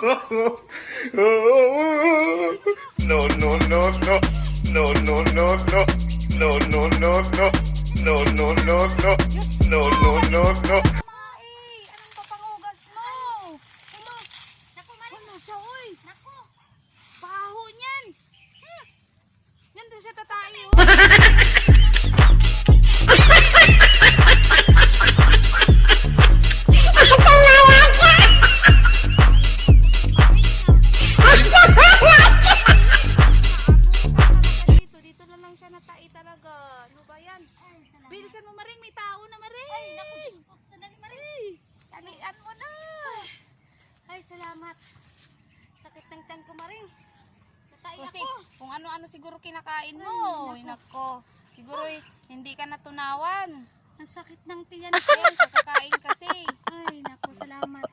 No, no, no, no. No, no, no, no. No, no, no, no. No, no, no, no. No, no, no, no. Mai, anong papangugas mo? Ano? Naku, Maring. Ano siya, oy? Naku. Baho niyan. Yan din siya tatayo. Dito na lang siya natai talaga. Ano ba yan? Bilisan mo, Maring. May tao na, Maring. Ay, naku, Diyos ko. Sandali, Maring. Talian mo na. Ay, salamat. Sakit ng tiyan ko, Maring. Natai Kasi ako. kung ano-ano siguro kinakain mo. Ay, nako. Siguro hindi ka natunawan. Ang sakit ng tiyan ko. Yan, kakakain kasi. Ay, naku, salamat.